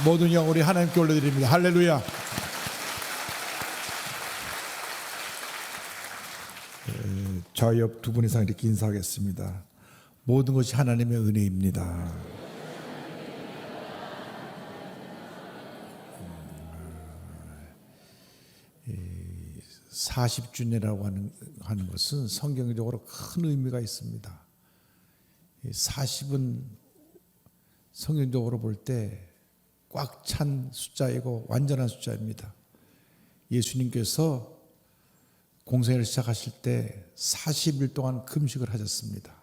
모든 영광 우리 하나님께 올려드립니다. 할렐루야. 좌옆 두 분 이상 이렇게 인사하겠습니다. 모든 것이 하나님의 은혜입니다. 40주년이라고 하는 것은 성경적으로 큰 의미가 있습니다. 40은 성경적으로 볼 때 꽉 찬 숫자이고 완전한 숫자입니다. 예수님께서 공생애를 시작하실 때 40일 동안 금식을 하셨습니다.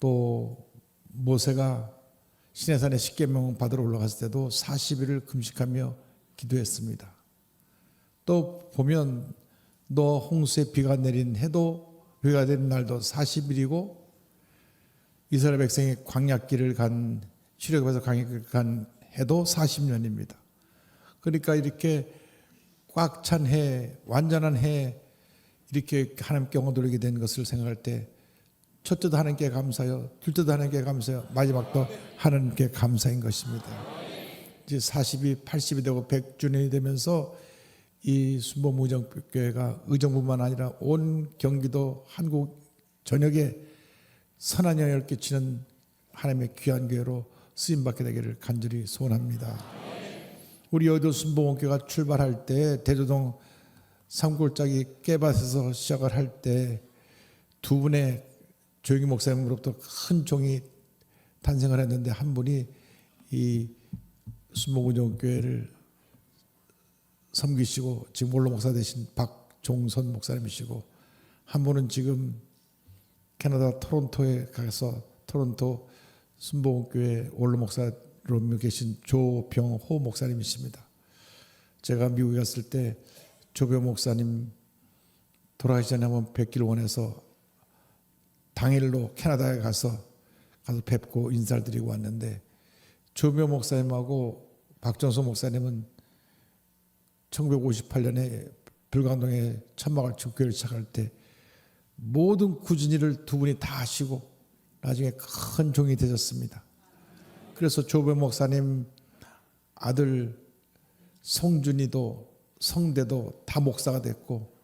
또 모세가 시내산에 십계명 받으러 올라갔을 때도 40일을 금식하며 기도했습니다. 또 보면 너 홍수에 비가 내린 해도 비가 내린 날도 40일이고 이스라엘 백성이 광야길을 간 출애굽에서 광야길을 간 해도 40년입니다. 그러니까 이렇게 꽉 찬 해, 완전한 해 이렇게 하나님께 영광 돌리게 된 것을 생각할 때 첫째도 하나님께 감사요, 둘째도 하나님께 감사요, 마지막도 하나님께 감사인 것입니다. 이제 40이 80이 되고 100주년이 되면서 이 순복음의정교회가 의정부만 아니라 온 경기도 한국 전역에 선한 영향을 끼치는 하나님의 귀한 교회로 쓰임받게 되기를 간절히 소원합니다. 우리 여의도 순복음교회가 출발할 때 대조동 산골짜기 깨밭에서 시작을 할 때 두 분의 조영기 목사님으로부터 큰 종이 탄생을 했는데 한 분이 이 순복음의정교회를 섬기시고 지금 원로 목사 되신 박종선 목사님이시고 한 분은 지금 캐나다 토론토에 가서 토론토 순복음교회 원로 목사로 계신 조병호 목사님이십니다. 제가 미국에 갔을 때 조병호 목사님 돌아가시 전에 한번 뵙기를 원해서 당일로 캐나다에 가서 뵙고 인사를 드리고 왔는데 조병호 목사님하고 박정선 목사님은 1958년에 불광동에 천막을 치고 교회를 시작할 때 모든 굳은 일을 두 분이 다 하시고 나중에 큰 종이 되셨습니다. 그래서 조병호 목사님 아들 성준이도 성대도 다 목사가 됐고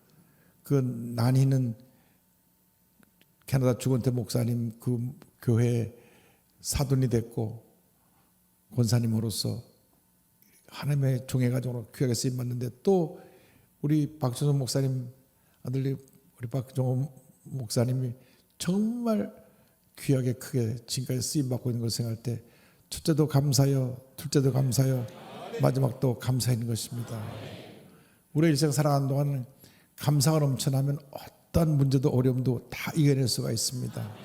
그 난이는 캐나다 주건태 목사님 그 교회 사돈이 됐고 권사님으로서 하나님의 종의 가정으로 귀하게 쓰임받는데 또 우리 박정선 목사님 아들이 우리 박정호 목사님이 정말 귀하게 크게 지금까지 쓰임받고 있는 것을 생각할 때 첫째도 감사요, 둘째도 감사요, 마지막도 감사인 것입니다. 우리 일생 살아가는 동안 감사가 넘쳐나면 어떤 문제도 어려움도 다 이겨낼 수가 있습니다.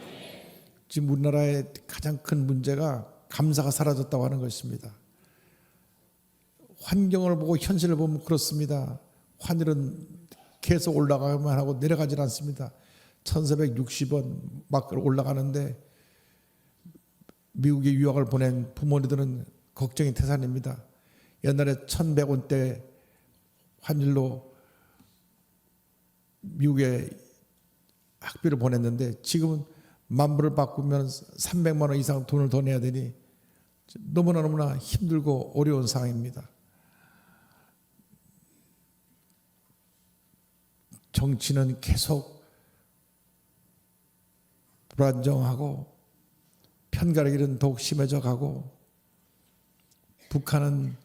지금 우리나라의 가장 큰 문제가 감사가 사라졌다고 하는 것입니다. 환경을 보고 현실을 보면 그렇습니다. 환율은 계속 올라가기만 하고 내려가질 않습니다. 1460원 막 올라가는데 미국에 유학을 보낸 부모님들은 걱정이 태산입니다. 옛날에 1100원대 환율로 미국에 학비를 보냈는데 지금은 만불을 바꾸면 300만 원 이상 돈을 더 내야 되니 너무나 힘들고 어려운 상황입니다. 정치는 계속 불안정하고 편가르기는 더욱 심해져 가고 북한은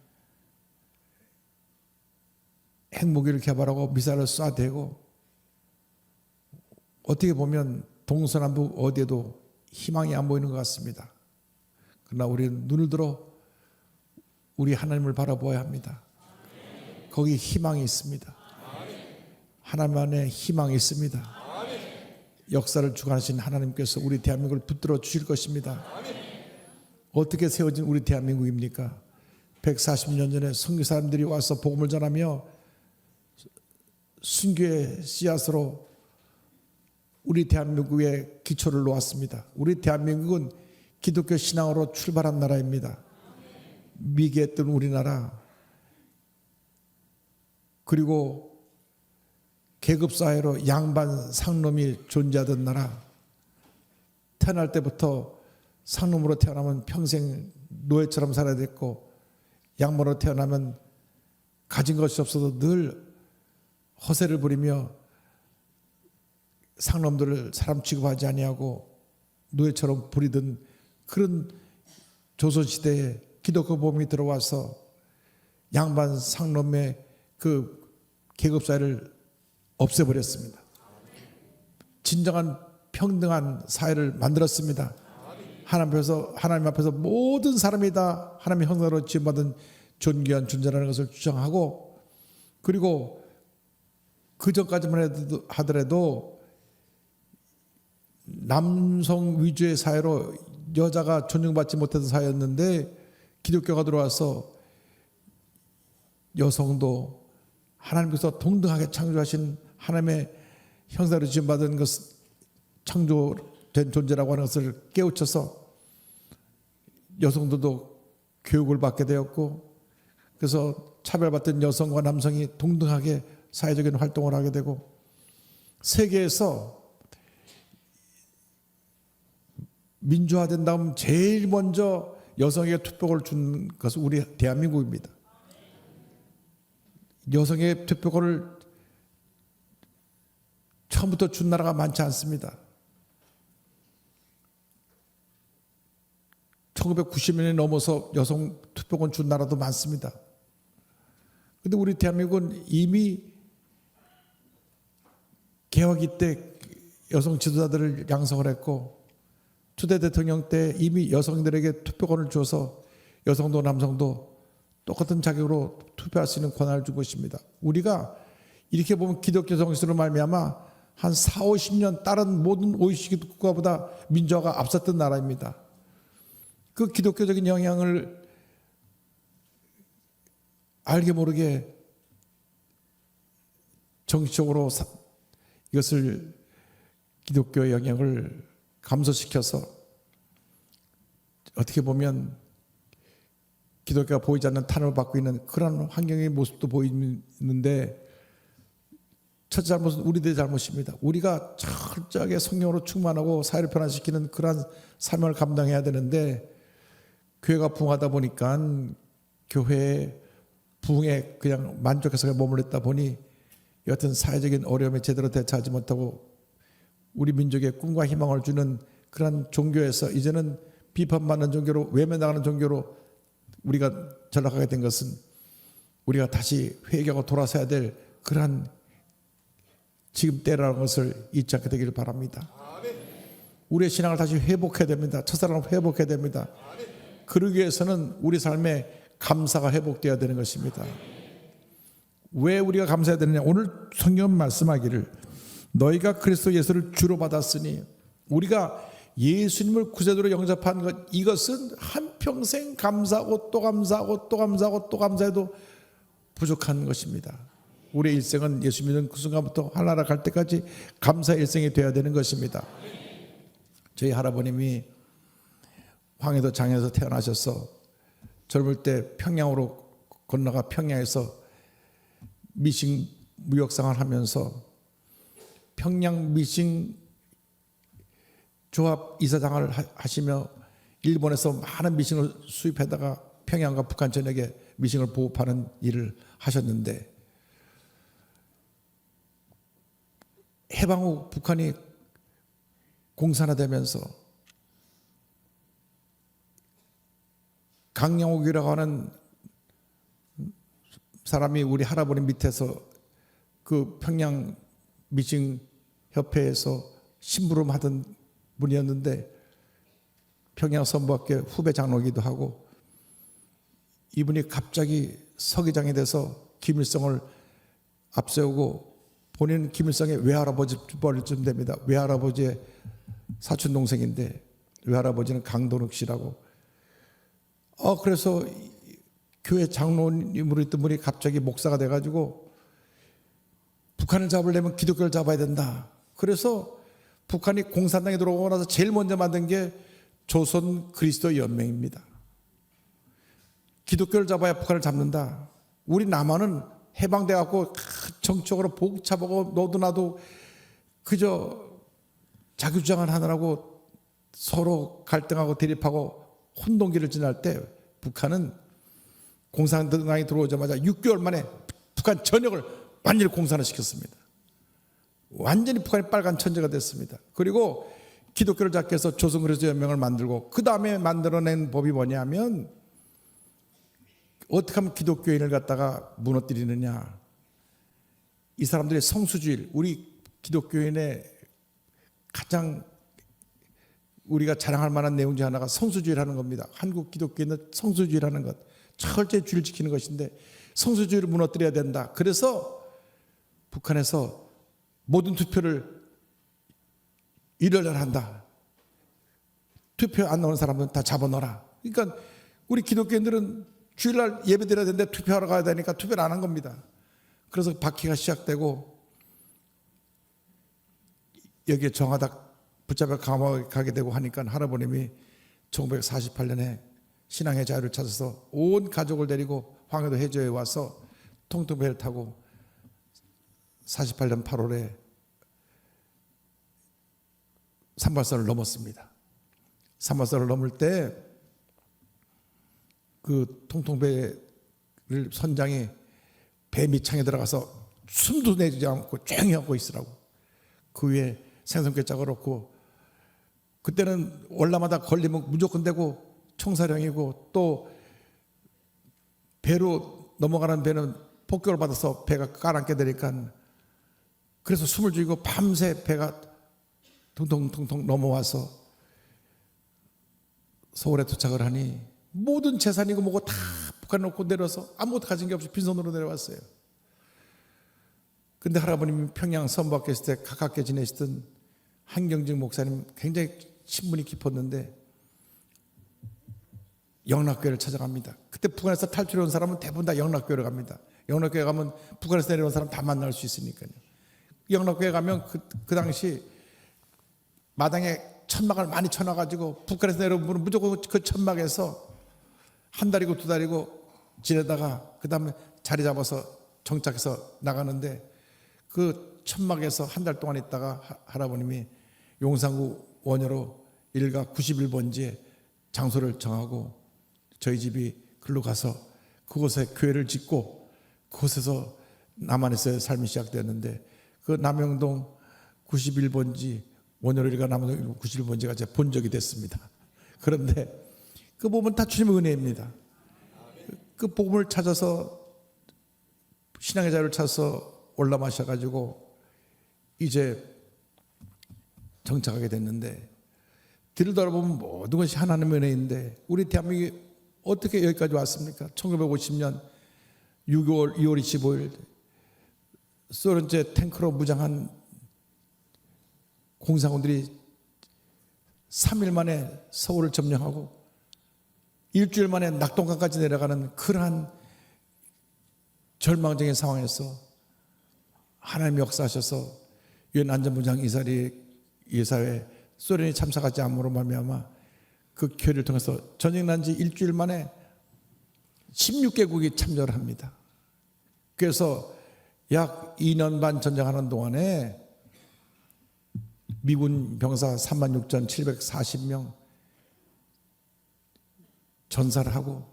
핵무기를 개발하고 미사일을 쏴대고 어떻게 보면 동서남북 어디에도 희망이 안 보이는 것 같습니다. 그러나 우리는 눈을 들어 우리 하나님을 바라보아야 합니다. 거기 희망이 있습니다. 하나님 안에 희망이 있습니다. 역사를 주관하신 하나님께서 우리 대한민국을 붙들어 주실 것입니다. 어떻게 세워진 우리 대한민국입니까? 140년 전에 선교 사람들이 와서 복음을 전하며 순교의 씨앗으로 우리 대한민국의 기초를 놓았습니다. 우리 대한민국은 기독교 신앙으로 출발한 나라입니다. 미개했던 우리나라, 그리고 계급사회로 양반 상놈이 존재하던 나라, 태어날 때부터 상놈으로 태어나면 평생 노예처럼 살아야 됐고, 양모로 태어나면 가진 것이 없어도 늘 허세를 부리며 상놈들을 사람 취급하지 아니하고 노예처럼 부리던 그런 조선시대에 기독교 복음이 들어와서 양반 상놈의 그 계급사회를 없애버렸습니다. 진정한 평등한 사회를 만들었습니다. 하나님 앞에서 모든 사람이 다 하나님의 형상으로 지음받은 존귀한 존재라는 것을 주장하고, 그리고 그 전까지만 하더라도 남성 위주의 사회로 여자가 존중받지 못했던 사회였는데, 기독교가 들어와서 여성도 하나님께서 동등하게 창조하신 하나님의 형상으로 지음받은 것, 창조된 존재라고 하는 것을 깨우쳐서 여성들도 교육을 받게 되었고, 그래서 차별받던 여성과 남성이 동등하게 사회적인 활동을 하게 되고, 세계에서 민주화된 다음 제일 먼저 여성에게 투표권을 준 것은 우리 대한민국입니다. 여성의 투표권을 처음부터 준 나라가 많지 않습니다. 1990년이 넘어서 여성 투표권 준 나라도 많습니다. 그런데 우리 대한민국은 이미 개화기 때 여성 지도자들을 양성을 했고, 초대 대통령 때 이미 여성들에게 투표권을 줘서 여성도 남성도 똑같은 자격으로 투표할 수 있는 권한을 준 것입니다. 우리가 이렇게 보면 기독교 정신으로 말미암아 한 4, 50년 다른 모든 OECD 국가보다 민주화가 앞섰던 나라입니다. 그 기독교적인 영향을 알게 모르게 정치적으로 이것을 기독교의 영향을 감소시켜서 어떻게 보면 기독교가 보이지 않는 탄압을 받고 있는 그런 환경의 모습도 보이는데, 첫 잘못은 우리들의 잘못입니다. 우리가 철저하게 성령으로 충만하고 사회를 변화시키는 그러한 사명을 감당해야 되는데, 교회가 부흥하다 보니까 교회의 부흥에 그냥 만족해서 머물렀다 보니 여하튼 사회적인 어려움에 제대로 대처하지 못하고 우리 민족의 꿈과 희망을 주는 그런 종교에서 이제는 비판받는 종교로, 외면당하는 종교로 우리가 전락하게 된 것은 우리가 다시 회개하고 돌아서야 될 그러한 지금 때라는 것을 잊지 않게 되기를 바랍니다. 우리의 신앙을 다시 회복해야 됩니다. 첫사랑을 회복해야 됩니다. 그러기 위해서는 우리 삶에 감사가 회복되어야 되는 것입니다. 왜 우리가 감사해야 되느냐? 오늘 성경은 말씀하기를 너희가 그리스도 예수를 주로 받았으니, 우리가 예수님을 구세주로 영접한 것, 이것은 한평생 감사하고 또 감사하고 또 감사하고 또 감사해도 부족한 것입니다. 우리의 일생은 예수 믿는 그 순간부터 하나님 갈 때까지 감사의 일생이 되어야 되는 것입니다. 저희 할아버님이 황해도 장에서 태어나셔서 젊을 때 평양으로 건너가 평양에서 미싱 무역상을 하면서 평양 미싱 조합 이사장을 하시며 일본에서 많은 미싱을 수입하다가 평양과 북한 전역에 미싱을 보급하는 일을 하셨는데, 해방 후 북한이 공산화되면서 강영옥이라고 하는 사람이 우리 할아버지 밑에서 그 평양 미싱 협회에서 심부름 하던 분이었는데, 평양 선부학교 후배 장로이기도 하고, 이분이 갑자기 서기장이 돼서 김일성을 앞세우고, 본인은 김일성의 외할아버지 뻘쯤 됩니다. 외할아버지의 사촌 동생인데 외할아버지는 강도륵 씨라고. 그래서 교회 장로님으로 있던 분이 갑자기 목사가 돼가지고 북한을 잡으려면 기독교를 잡아야 된다. 그래서 북한이 공산당에 들어오고 나서 제일 먼저 만든 게 조선 그리스도 연맹입니다. 기독교를 잡아야 북한을 잡는다. 우리 남한은 해방돼 갖고 정적으로 복잡하고 너도 나도 그저 자기 주장을 하느라고 서로 갈등하고 대립하고 혼동기를 지날 때 북한은 공산당이 들어오자마자 6개월 만에 북한 전역을 완전히 공산화 시켰습니다. 완전히 북한이 빨간 천재가 됐습니다. 그리고 기독교를 잡기 위해서 조선그리스도 연맹을 만들고 그 다음에 만들어낸 법이 뭐냐면 어떻게 하면 기독교인을 갖다가 무너뜨리느냐. 이 사람들의 성수주의, 우리 기독교인의 가장 우리가 자랑할 만한 내용 중 하나가 성수주의라는 겁니다. 한국 기독교인은 성수주의라는 것, 철저히 주의를 지키는 것인데 성수주의를 무너뜨려야 된다. 그래서 북한에서 모든 투표를 일요일날 한다. 투표 안 나오는 사람은 다 잡아넣어라. 그러니까 우리 기독교인들은 주일날 예배 드려야 되는데 투표하러 가야 되니까 투표를 안 한 겁니다. 그래서 박해가 시작되고 여기에 정하다 붙잡혀 감옥에 가게 되고 하니까 할아버님이 1948년에 신앙의 자유를 찾아서 온 가족을 데리고 황해도 해저에 와서 통통배를 타고 48년 8월에 산발선을 넘었습니다. 산발선을 넘을 때 그 통통배를 선장이 배 밑창에 들어가서 숨도 내지 않고 조용히 하고 있으라고. 그 위에 생선깨 짝아놓고 그때는 월남마다 걸리면 무조건 되고 총사령이고 또 배로 넘어가는 배는 폭격을 받아서 배가 깔아앉게 되니까 그래서 숨을 죽이고 밤새 배가 퉁퉁퉁퉁 넘어와서 서울에 도착을 하니 모든 재산이고 뭐고 다 북한에 놓고 내려서 아무것도 가진 게 없이 빈손으로 내려왔어요. 근데 할아버님이 평양 선박에 있을 때 가깝게 지내시던 한경직 목사님 굉장히 친분이 깊었는데 영락교회를 찾아갑니다. 그때 북한에서 탈출해 온 사람은 대부분 다 영락교회를 갑니다. 영락교회 가면 북한에서 내려온 사람 다 만날 수 있으니까요. 영락교회 가면 그 당시 마당에 천막을 많이 쳐놔가지고 북한에서 내려온 분은 무조건 그 천막에서 한 달이고 두 달이고 지내다가 그 다음에 자리 잡아서 정착해서 나가는데 그 천막에서 한 달 동안 있다가 할아버님이 용산구 원효로 일가 91번지에 장소를 정하고 저희 집이 글로 가서 그곳에 교회를 짓고 그곳에서 남한에서의 삶이 시작되었는데 그 남영동 91번지 원효로 일가 남영동 91번지가 제 본적이 됐습니다. 그런데 그 복음은 다 주님의 은혜입니다. 그 복음을 찾아서 신앙의 자유를 찾아서 올라마셔가지고 이제 정착하게 됐는데 뒤를 돌아보면 모든 것이 하나님의 은혜인데 우리 대한민국이 어떻게 여기까지 왔습니까? 1950년 6월 2월 25일 소련제 탱크로 무장한 공산군들이 3일 만에 서울을 점령하고 일주일 만에 낙동강까지 내려가는 그러한 절망적인 상황에서 하나님이 역사하셔서 유엔 안전보장 이사회 소련이 참석하지 않음으로 말미암아 그 교회를 통해서 전쟁 난 지 일주일 만에 16개국이 참여를 합니다. 그래서 약 2년 반 전쟁하는 동안에 미군 병사 36,740명 전사를 하고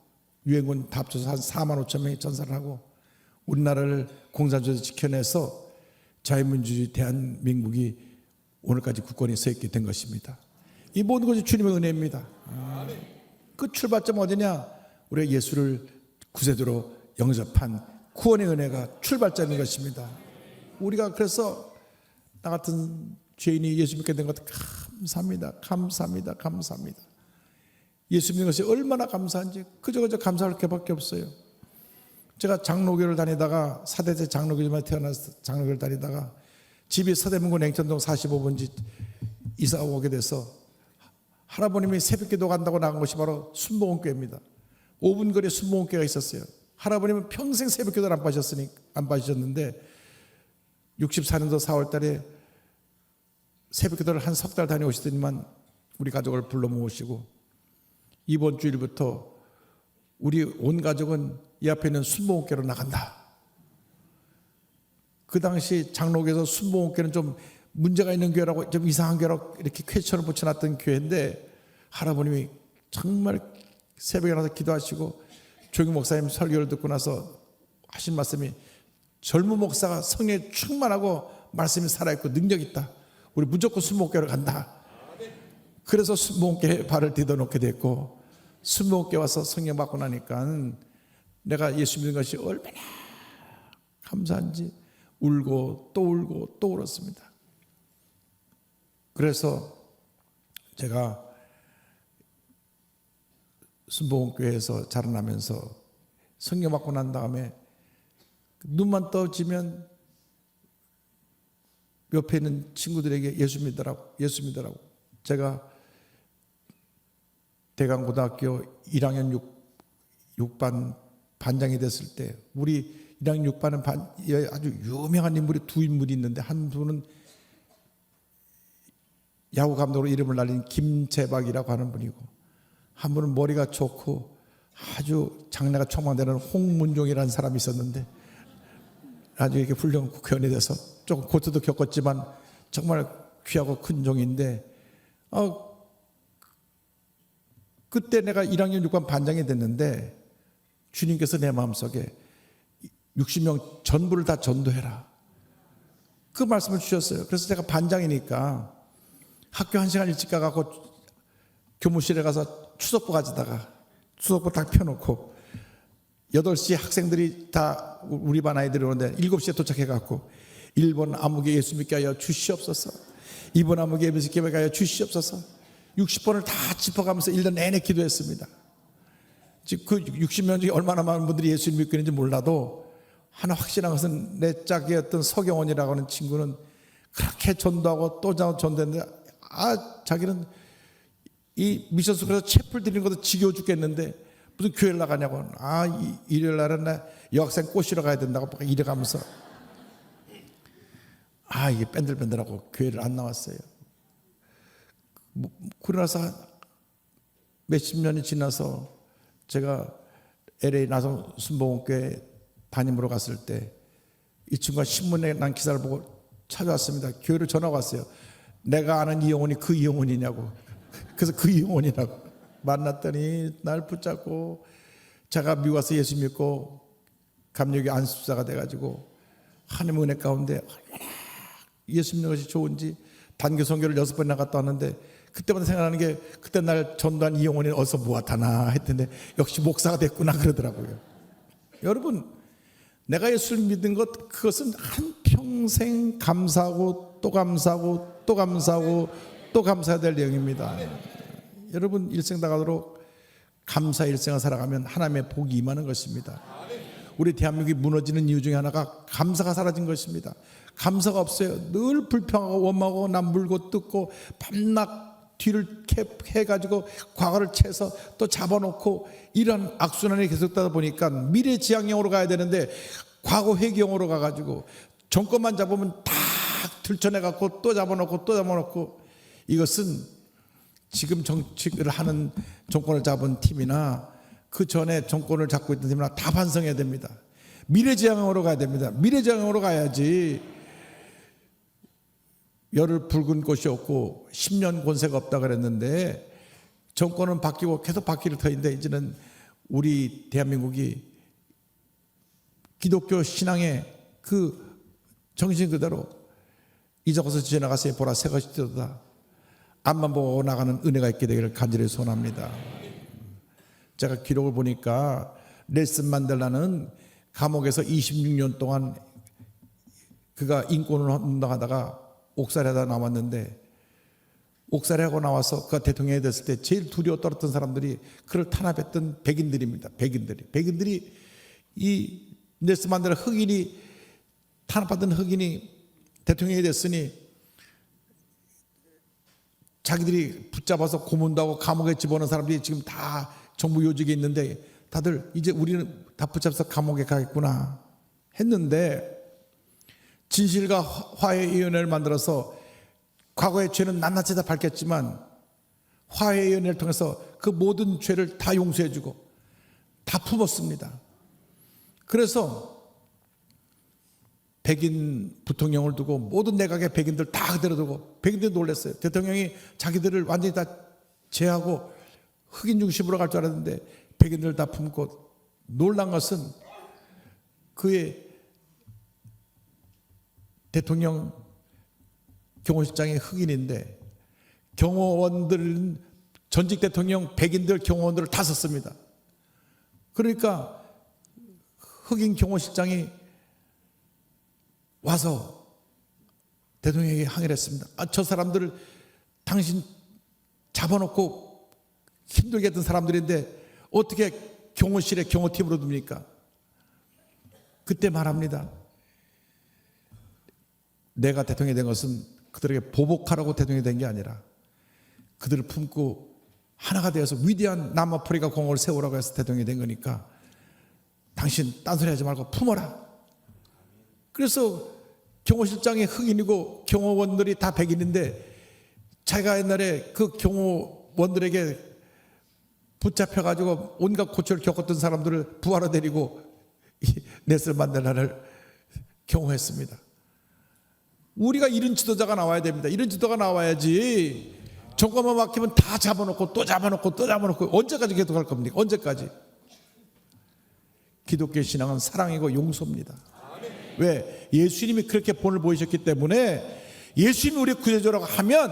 유엔군 다 합쳐서 한 4만 5천 명이 전사를 하고 우리나라를 공산주의에서 지켜내서 자유민주주의 대한민국이 오늘까지 국권이 서 있게 된 것입니다. 이 모든 것이 주님의 은혜입니다. 그 출발점 어디냐? 우리가 예수를 구세주로 영접한 구원의 은혜가 출발점인 것입니다. 우리가 그래서 나 같은 죄인이 예수 믿게 된 것 감사합니다. 감사합니다. 감사합니다. 예수 믿는 것이 얼마나 감사한지 그저 감사할 게밖에 없어요. 제가 장로교를 다니다가 사대제 장로교지만 태어나서 장로교를 다니다가 집이 서대문구 냉천동 45번지 이사 오게 돼서 할아버님이 새벽기도 간다고 나간 곳이 바로 순복음교회입니다. 5분 거리에 순복음교회가 있었어요. 할아버님은 평생 새벽기도를 안 빠지셨는데 64년도 4월 달에 새벽기도를 한 석 달 다녀오시더니만 우리 가족을 불러 모으시고 이번 주일부터 우리 온 가족은 이 앞에 있는 순복음교회로 나간다. 그 당시 장로교에서 순복음교회는 좀 문제가 있는 교회라고 좀 이상한 교회라고 이렇게 퀘스천을 붙여놨던 교회인데 할아버님이 정말 새벽에 나서 기도하시고 조기 목사님 설교를 듣고 나서 하신 말씀이 젊은 목사가 성령에 충만하고 말씀이 살아있고 능력 있다. 우리 무조건 순복교로 간다. 그래서 순복교에 발을 디뎌놓게 됐고 순복교 와서 성령 받고 나니까 내가 예수 믿는 것이 얼마나 감사한지 울고 또 울었습니다. 그래서 제가 순복음교회에서 자라나면서 성령 받고 난 다음에 눈만 떠지면 옆에 있는 친구들에게 예수 믿으라고. 제가 대강고등학교 1학년 6반 반장이 됐을 때 우리 1학년 6반은 아주 유명한 인물이 두 인물이 있는데 한 분은 야구 감독으로 이름을 날린 김재박이라고 하는 분이고 한 분은 머리가 좋고 아주 장래가 촉망되는 홍문종이라는 사람이 있었는데 아주 이렇게 훌륭한 국회의원이 돼서 조금 고초도 겪었지만 정말 귀하고 큰 종인데 그때 내가 1학년 6반 반장이 됐는데 주님께서 내 마음속에 60명 전부를 다 전도해라 그 말씀을 주셨어요. 그래서 제가 반장이니까 학교 1시간 일찍 가갖고 교무실에 가서 추석부 가져다가 추석부 딱 펴놓고 8시 학생들이 다 우리 반 아이들이 오는데 7시에 도착해갖고 1번 아무개 예수 믿게 하여 주시옵소서 2번 아무개 예수 믿게 하여 주시옵소서 60번을 다 짚어가면서 1년 내내 기도했습니다. 즉 그 60명 중에 얼마나 많은 분들이 예수를 믿고 있는지 몰라도 하나 확실한 것은 내 짝의 어떤 서경원이라고 하는 친구는 그렇게 전도하고 또 전도했는데 자기는 이 미션 속에서 채플 드리는 것도 지겨워 죽겠는데 무슨 교회를 나가냐고 일요일 날은 나 여학생 꼬시러 가야 된다고 막 이래가면서 이게 뺀들뺀들하고 교회를 안 나왔어요. 그러고 나서 몇십 년이 지나서 제가 LA 나성 순복음교회 담임으로 갔을 때 이 친구가 신문에 난 기사를 보고 찾아왔습니다. 교회로 전화가 왔어요. 내가 아는 이영훈이 그 이영훈이냐고. 그래서 그 이영훈이라고 만났더니 날 붙잡고 제가 미국 와서 예수 믿고 감력이 안습자가 돼가지고 하나님의 은혜 가운데 예수 믿는 것이 좋은지 단기 선교를 6번 나갔다 왔는데 그때마다 생각나는 게 그때 날 전도한 이영훈이 어디서 모았다나 했던데 역시 목사가 됐구나 그러더라고요. 여러분 내가 예수를 믿은 것 그것은 한평생 감사하고 또 감사하고 또 감사하고 또 감사해야 될 내용입니다. 여러분 일생 다가도록 감사 일생을 살아가면 하나님의 복이 임하는 것입니다. 우리 대한민국이 무너지는 이유 중에 하나가 감사가 사라진 것입니다. 감사가 없어요. 늘 불평하고 원망하고 남물고 뜯고 밤낮 뒤를 해가지고 과거를 채서 또 잡아놓고 이런 악순환이 계속되다 보니까 미래지향형으로 가야 되는데 과거 회귀형으로 가가지고 정권만 잡으면 다 들춰내갖고 또 잡아놓고 이것은 지금 정치를 하는 정권을 잡은 팀이나 그 전에 정권을 잡고 있던 팀이나 다 반성해야 됩니다. 미래지향형으로 가야 됩니다. 미래지향형으로 가야지 열을 붉은 곳이 없고 10년 권세가 없다 그랬는데 정권은 바뀌고 계속 바뀔 터인데 이제는 우리 대한민국이 기독교 신앙의 그 정신 그대로 이제부터 지나가서 보라 새 것이 되도다. 앞만 보고 나가는 은혜가 있게 되기를 간절히 소원합니다. 제가 기록을 보니까 넬슨 만델라는 감옥에서 26년 동안 그가 인권을 운동하다가 옥살이하다 나왔는데 옥살이하고 나와서 그가 대통령이 됐을 때 제일 두려워 떨었던 사람들이 그를 탄압했던 백인들입니다. 백인들이 이 넬슨 만델라 흑인이 탄압받은 흑인이 대통령이 됐으니 자기들이 붙잡아서 고문도 하고 감옥에 집어넣은 사람들이 지금 다 정부 요직에 있는데 다들 이제 우리는 다 붙잡아서 감옥에 가겠구나 했는데 진실과 화해위원회를 만들어서 과거의 죄는 낱낱이 다 밝혔지만 화해위원회를 통해서 그 모든 죄를 다 용서해주고 다 품었습니다. 그래서 백인 부통령을 두고 모든 내각의 백인들 다 그대로 두고 백인들이 놀랐어요. 대통령이 자기들을 완전히 다 제하고 흑인 중심으로 갈 줄 알았는데 백인들 다 품고, 놀란 것은 그의 대통령 경호실장이 흑인인데 경호원들은 전직 대통령 백인들 경호원들을 다 썼습니다. 그러니까 흑인 경호실장이 와서 대통령에게 항의를 했습니다. 저 사람들을 당신 잡아놓고 힘들게 했던 사람들인데 어떻게 경호실에 경호팀으로 둡니까? 그때 말합니다. 내가 대통령이 된 것은 그들에게 보복하라고 대통령이 된 게 아니라 그들을 품고 하나가 되어서 위대한 남아프리카 공화국을 세우라고 해서 대통령이 된 거니까 당신 딴소리 하지 말고 품어라. 그래서 경호실장이 흑인이고 경호원들이 다 백인인데 자기가 옛날에 그 경호원들에게 붙잡혀가지고 온갖 고초를 겪었던 사람들을 부하로 데리고 넬슨 만델라를 경호했습니다. 우리가 이런 지도자가 나와야 됩니다. 이런 지도가 나와야지 정권만 맡기면 다 잡아놓고 또 잡아놓고 또 잡아놓고 언제까지 계속할 겁니까? 언제까지? 기독교 신앙은 사랑이고 용서입니다. 왜? 예수님이 그렇게 본을 보이셨기 때문에 예수님이 우리의 구세주라고 하면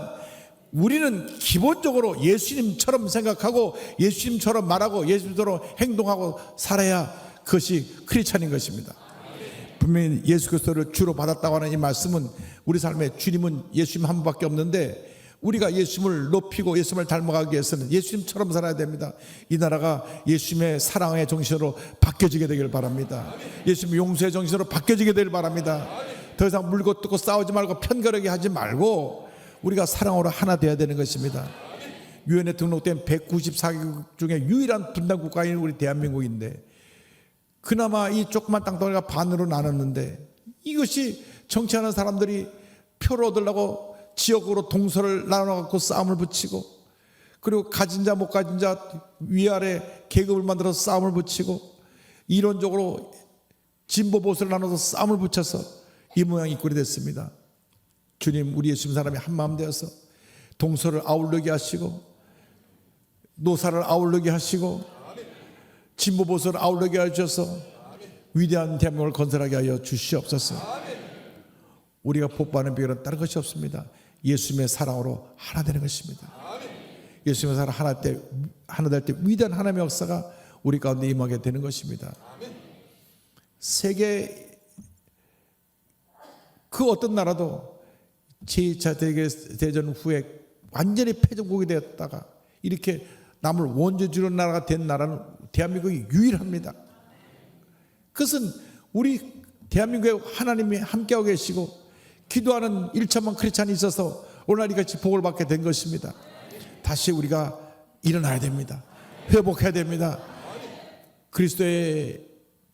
우리는 기본적으로 예수님처럼 생각하고 예수님처럼 말하고 예수님처럼 행동하고 살아야 그것이 크리스찬인 것입니다. 분명히 예수 그리스도를 주로 받았다고 하는 이 말씀은 우리 삶에 주님은 예수님 한 분밖에 없는데 우리가 예수님을 높이고 예수님을 닮아가기 위해서는 예수님처럼 살아야 됩니다. 이 나라가 예수님의 사랑의 정신으로 바뀌어지게 되길 바랍니다. 예수님의 용서의 정신으로 바뀌어지게 되길 바랍니다. 더 이상 물고 뜯고 싸우지 말고 편가르게 하지 말고 우리가 사랑으로 하나 되어야 되는 것입니다. 유엔에 등록된 194개국 중에 유일한 분단 국가인 우리 대한민국인데 그나마 이 조그만 땅덩어리가 반으로 나눴는데 이것이 정치하는 사람들이 표를 얻으려고 지역으로 동서를 나눠갖고 싸움을 붙이고 그리고 가진 자 못 가진 자 위아래 계급을 만들어서 싸움을 붙이고 이론적으로 진보 보수를 나눠서 싸움을 붙여서 이 모양 이 꼴이 됐습니다. 주님 우리 예수님 사람이 한마음 되어서 동서를 아울르게 하시고 노사를 아울르게 하시고 진보 보수를 아울르게 하셔서 위대한 대한민국을 건설하게 하여 주시옵소서. 우리가 복받는 비결은 다른 것이 없습니다. 예수님의 사랑으로 하나 되는 것입니다. 예수님의 사랑 하나 될 때 위대한 하나님의 역사가 우리 가운데 임하게 되는 것입니다. 세계 그 어떤 나라도 제2차 대전 후에 완전히 패전국이 되었다가 이렇게 남을 원조주는 나라가 된 나라는 대한민국이 유일합니다. 그것은 우리 대한민국에 하나님이 함께하고 계시고 기도하는 1천만 크리스찬이 있어서 오늘 이같이 복을 받게 된 것입니다. 다시 우리가 일어나야 됩니다. 회복해야 됩니다. 그리스도의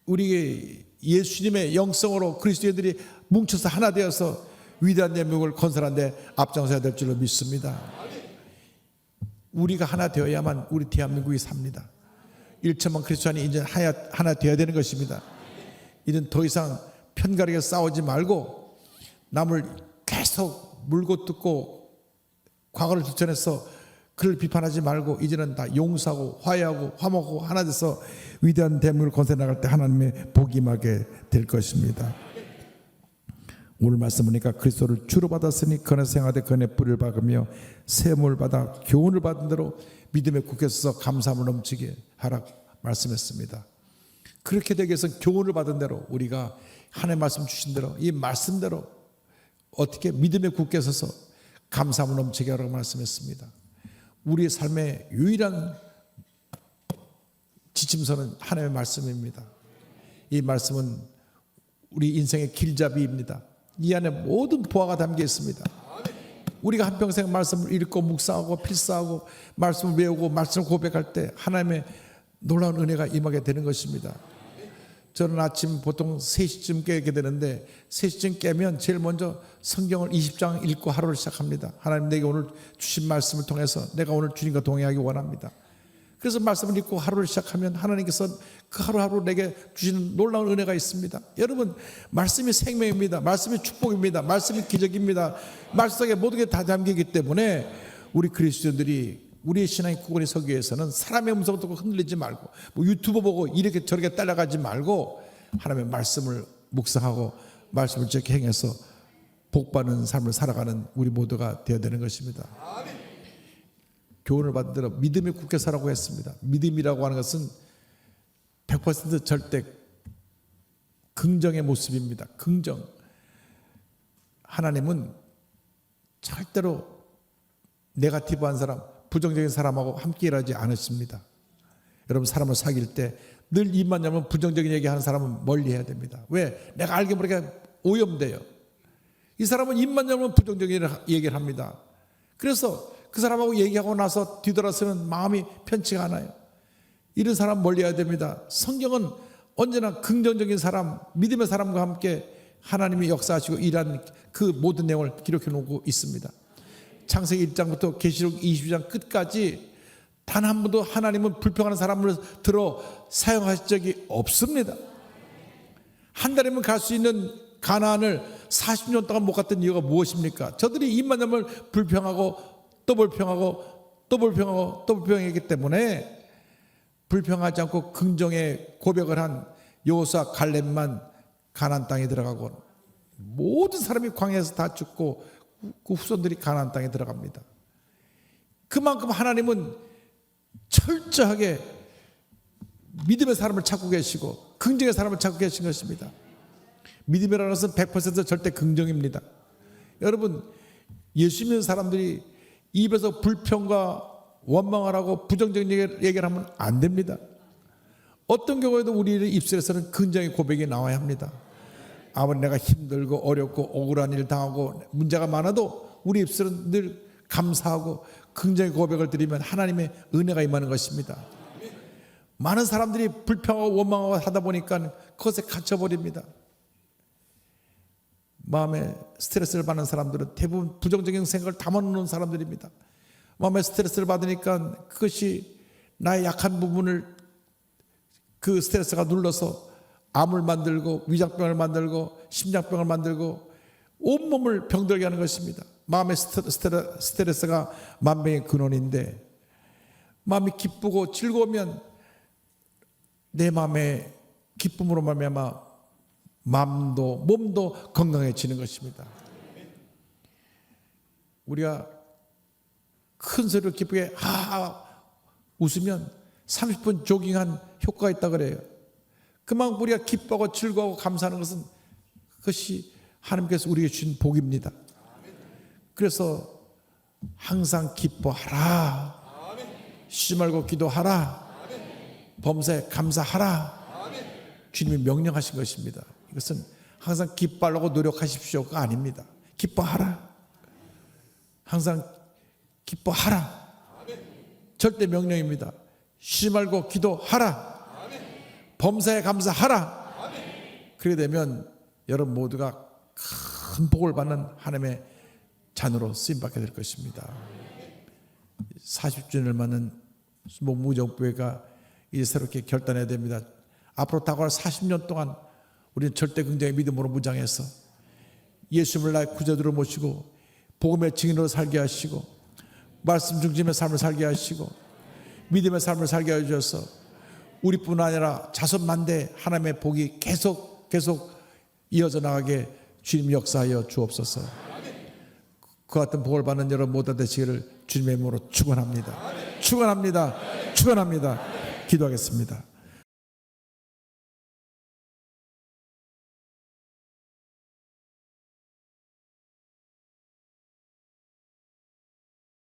우리 예수님의 영성으로 그리스도인들이 뭉쳐서 하나 되어서 위대한 대한민국을 건설하는 데 앞장서야 될 줄로 믿습니다. 우리가 하나 되어야만 우리 대한민국이 삽니다. 1천만 크리스찬이 이제 하나 되어야 되는 것입니다. 이는 더 이상 편가르게 싸우지 말고 남을 계속 물고 뜯고 과거를 주천해서 그를 비판하지 말고 이제는 다 용서하고 화해하고 화목하고 하나 돼서 위대한 대한민국을 건설해 나갈 때 하나님의 복이 임하게 될 것입니다. 오늘 말씀 보니까 그리스도를 주로 받았으니 그는 생하되 그는 뿌리를 박으며 샘을 받아 교훈을 받은 대로 믿음에 굳게 서서 감사함을 넘치게 하라 말씀했습니다. 그렇게 되기 위해서 교훈을 받은 대로 우리가 하나님의 말씀 주신 대로 이 말씀대로 어떻게 믿음에 굳게 서서 감사함을 넘치게 하라고 말씀했습니다. 우리의 삶의 유일한 지침서는 하나님의 말씀입니다. 이 말씀은 우리 인생의 길잡이입니다. 이 안에 모든 보화가 담겨 있습니다. 우리가 한평생 말씀을 읽고 묵상하고 필사하고 말씀을 외우고 말씀을 고백할 때 하나님의 놀라운 은혜가 임하게 되는 것입니다. 저는 아침 보통 3시쯤 깨게 되는데 3시쯤 깨면 제일 먼저 성경을 20장 읽고 하루를 시작합니다. 하나님 내게 오늘 주신 말씀을 통해서 내가 오늘 주님과 동행하기 원합니다. 그래서 말씀을 읽고 하루를 시작하면 하나님께서 그 하루하루 내게 주시는 놀라운 은혜가 있습니다. 여러분 말씀이 생명입니다. 말씀이 축복입니다. 말씀이 기적입니다. 말씀 속에 모든 게 다 담기기 때문에 우리 그리스도인들이 우리의 신앙의 구원이 서기 위해서는 사람의 음성 듣고 흔들리지 말고 뭐 유튜브 보고 이렇게 저렇게 따라가지 말고 하나님의 말씀을 묵상하고 말씀을 지켜 행해서 복받는 삶을 살아가는 우리 모두가 되어야 되는 것입니다. 교훈을 받은 대로 믿음에 굳게 살라고 했습니다. 믿음이라고 하는 것은 100% 절대 긍정의 모습입니다. 긍정. 하나님은 절대로 네거티브한 사람, 부정적인 사람하고 함께 일하지 않으십니다. 여러분 사람을 사귈 때 늘 입만 열면 부정적인 얘기하는 사람은 멀리해야 됩니다. 왜? 내가 알게 모르게 오염돼요. 이 사람은 입만 열면 부정적인 얘기를 합니다. 그래서 그 사람하고 얘기하고 나서 뒤돌아서는 마음이 편치가 않아요. 이런 사람 멀리해야 됩니다. 성경은 언제나 긍정적인 사람, 믿음의 사람과 함께 하나님이 역사하시고 일하는 그 모든 내용을 기록해 놓고 있습니다. 창세기 1장부터 계시록 22장 끝까지 단 한 번도 하나님은 불평하는 사람을 들어 사용하신 적이 없습니다. 한 달이면 갈 수 있는 가나안을 40년 동안 못 갔던 이유가 무엇입니까? 저들이 입만 열면 불평하고 또 불평하고 또 불평하고 또 불평했기 때문에 불평하지 않고 긍정의 고백을 한 여호수아 갈렙만 가나안 땅에 들어가고 모든 사람이 광야에서 다 죽고 그 후손들이 가나안 땅에 들어갑니다. 그만큼 하나님은 철저하게 믿음의 사람을 찾고 계시고 긍정의 사람을 찾고 계신 것입니다. 믿음이라는 것은 100% 절대 긍정입니다. 여러분 예수 믿는 사람들이 입에서 불평과 원망을 하고 부정적인 얘기를 하면 안 됩니다. 어떤 경우에도 우리의 입술에서는 긍정의 고백이 나와야 합니다. 아무리 내가 힘들고 어렵고 억울한 일 당하고 문제가 많아도 우리 입술은 늘 감사하고 긍정의 고백을 드리면 하나님의 은혜가 임하는 것입니다. 많은 사람들이 불평하고 원망하고 하다 보니까 그것에 갇혀버립니다. 마음에 스트레스를 받는 사람들은 대부분 부정적인 생각을 담아놓는 사람들입니다. 마음에 스트레스를 받으니까 그것이 나의 약한 부분을 그 스트레스가 눌러서 암을 만들고 위장병을 만들고 심장병을 만들고 온몸을 병들게 하는 것입니다. 마음의 스트레스가 만병의 근원인데 마음이 기쁘고 즐거우면 내 마음의 기쁨으로 말미암아 마음도 몸도 건강해지는 것입니다. 우리가 큰 소리로 기쁘게 웃으면 30분 조깅한 효과가 있다 그래요. 그만큼 우리가 기뻐하고 즐거워하고 감사하는 것은 그것이 하나님께서 우리에게 주신 복입니다. 그래서 항상 기뻐하라, 쉬지 말고 기도하라, 범사에 감사하라, 주님이 명령하신 것입니다. 이것은 항상 기뻐하려고 노력하십시오가 아닙니다. 기뻐하라, 항상 기뻐하라, 절대 명령입니다. 쉬지 말고 기도하라, 범사에 감사하라. 그렇게 되면 여러분 모두가 큰 복을 받는 하나님의 자녀로 쓰임받게 될 것입니다. 40주년을 맞는 무정부회가 이제 새롭게 결단해야 됩니다. 앞으로 다가올 40년 동안 우리는 절대 긍정의 믿음으로 무장해서 예수님을 나의 구주로 모시고 복음의 증인으로 살게 하시고 말씀 중심의 삶을 살게 하시고 믿음의 삶을 살게 해주셔서 우리뿐 아니라 자손만대 하나님의 복이 계속 이어져 나가게 주님 역사하여 주옵소서. 그 같은 복을 받는 여러분 모두 되시기를 주님의 이름으로 축원합니다. 축원합니다. 축원합니다. 기도하겠습니다.